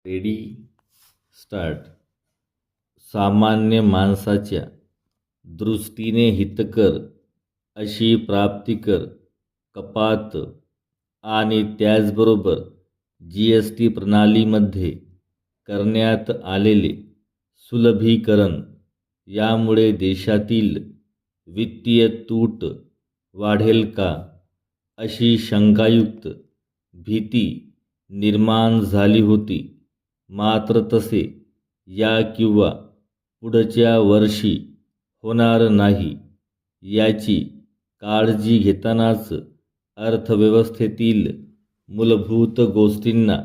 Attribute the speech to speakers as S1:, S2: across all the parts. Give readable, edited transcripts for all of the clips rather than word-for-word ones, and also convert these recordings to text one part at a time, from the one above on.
S1: Ready start. सामान्य माणसाच्या दृष्टीने हितकर अशी प्राप्तिकर कपात आणि त्याचबरोबर GST प्रणालीमध्ये करण्यात आलेले सुलभीकरण यामुळे देशातील वित्तीय तूट वाढेल का अशी शंकायुक्त भीती निर्माण झाली होती. मात्र तसे या किंवा पुढच्या वर्षी होणार नाही याची काळजी घेतानाच अर्थव्यवस्थेतील मूलभूत गोष्टींना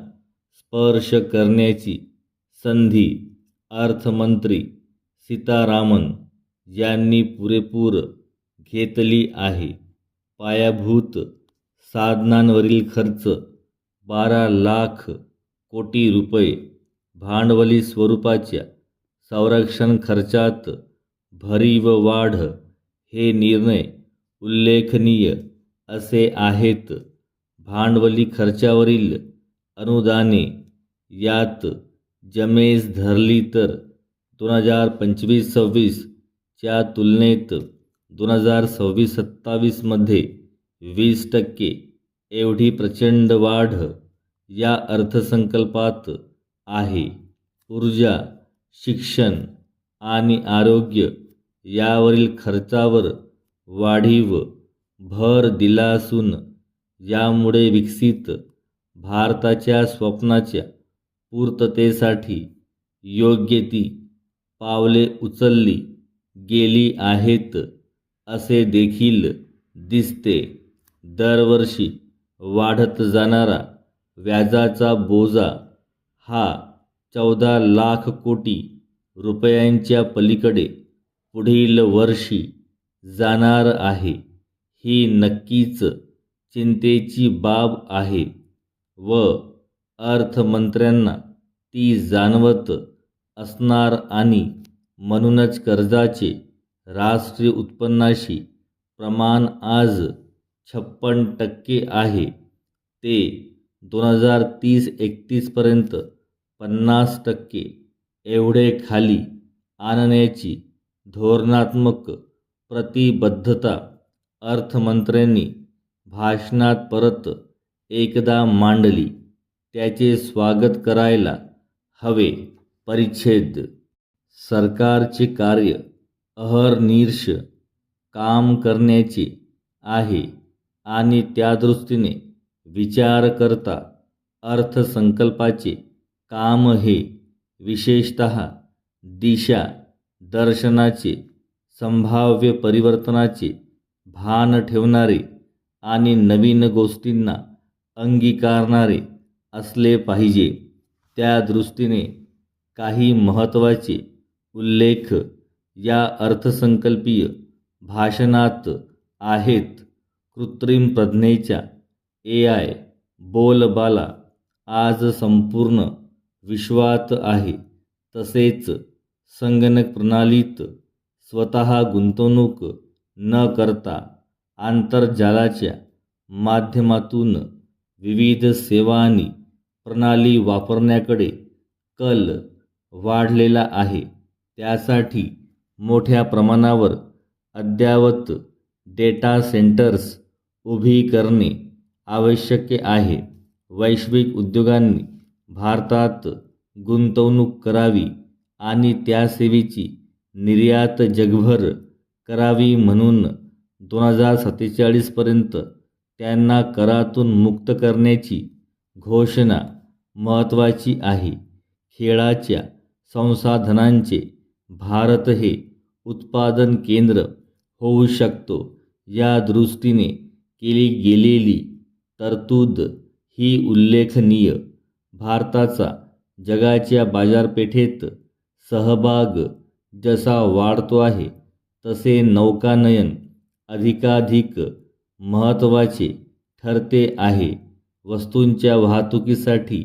S1: स्पर्श करण्याची संधी अर्थमंत्री सीतारामन यांनी पुरेपूर घेतली आहे. पायाभूत साधनांवरील खर्च 12 लाख कोटी रुपये, भांडवली स्वरूपाच्या संरक्षण खर्चात भरीव वाढ हे निर्णय उल्लेखनीय असे आहेत. भांडवली खर्चावरील अनुदाने यात जमेस धरली तर 2025-26 च्या तुलनेत 2026-27 मध्ये 20% एवढी प्रचंड वाढ या अर्थसंकल्पात आहे. ऊर्जा, शिक्षण आणि आरोग्य यावरील खर्चावर वाढीव भर दिला असून यामुळे विकसित भारताच्या स्वप्नाच्या पूर्ततेसाठी योग्य ती पावले उचलली गेली आहेत असे देखील दिसते. दरवर्षी वाढत जाणारा व्याजाचा बोजा हा 14 लाख कोटी रुपयांच्या पलीकडे पुढील वर्षी जाणार आहे. ही नक्कीच चिंतेची बाब आहे व अर्थमंत्र्यांना ती जाणवत असणार आणि म्हणूनच कर्जाचे राष्ट्रीय उत्पन्नाशी प्रमाण आज 56% आहे. ते 2030-31 पर्यंत 50% एवढे खाली आणण्याची धोरणात्मक प्रतिबद्धता अर्थमंत्र्यांनी भाषणात परत एकदा मांडली. त्याचे स्वागत करायला हवे. परिच्छेद सरकारचे कार्य अहर्निश काम करण्याचे आहे आणि त्यादृष्टीने विचार करता अर्थसंकल्पाचे काम हे विशेषतः दिशा दर्शनाचे, संभाव्य परिवर्तनाचे भान ठेवणारे आणि नवीन गोष्टींना अंगीकारणारे असले पाहिजे. त्या दृष्टीने काही महत्त्वाचे उल्लेख या अर्थसंकल्पीय भाषणात आहेत. कृत्रिम प्रज्ञेच्या AI बोलबाला आज संपूर्ण विश्वात आहे. तसेच संगणक प्रणालीत स्वतः गुंतवणूक न करता आंतरजालाच्या माध्यमातून विविध सेवा आणि प्रणाली वापरण्याकडे कल वाढलेला आहे. त्यासाठी मोठ्या प्रमाणावर अद्ययावत डेटा सेंटर्स उभी करणे आवश्यक आहे. वैश्विक उद्योगांनी भारतात गुंतवणूक करावी आणि त्या सेवेची निर्यात जगभर करावी म्हणून 2047 पर्यंत त्यांना करातून मुक्त करण्याची घोषणा महत्त्वाची आहे. खेळाच्या संसाधनांचे भारत हे उत्पादन केंद्र होऊ शकतो या दृष्टीने केली गेलेली तरतूद ही उल्लेखनीय. भारताचा जगाच्या बाजारपेठेत सहभाग जसा वाढतो आहे तसे नौकानयन अधिकाधिक महत्त्वाचे ठरते आहे. वस्तूंच्या वाहतुकीसाठी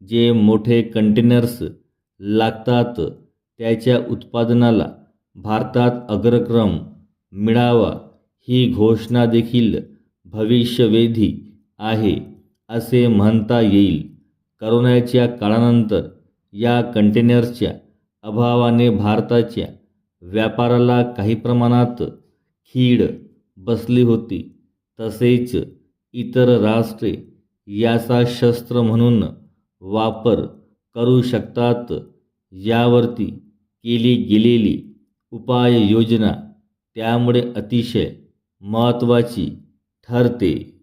S1: जे मोठे कंटेनर्स लागतात त्याच्या उत्पादनाला भारतात अग्रक्रम मिळावा ही घोषणा देखील भविष्यवेधी आहे असे म्हणता येईल. करोनाच्या काळानंतर या कंटेनर्सच्या अभावाने भारताच्या व्यापाराला काही प्रमाणात खीळ बसली होती. तसेच इतर राष्ट्रे याचा शस्त्र म्हणून वापर करू शकतात यावरती केली गेलेली उपाययोजना त्यामुळे अतिशय महत्त्वाची ठरते.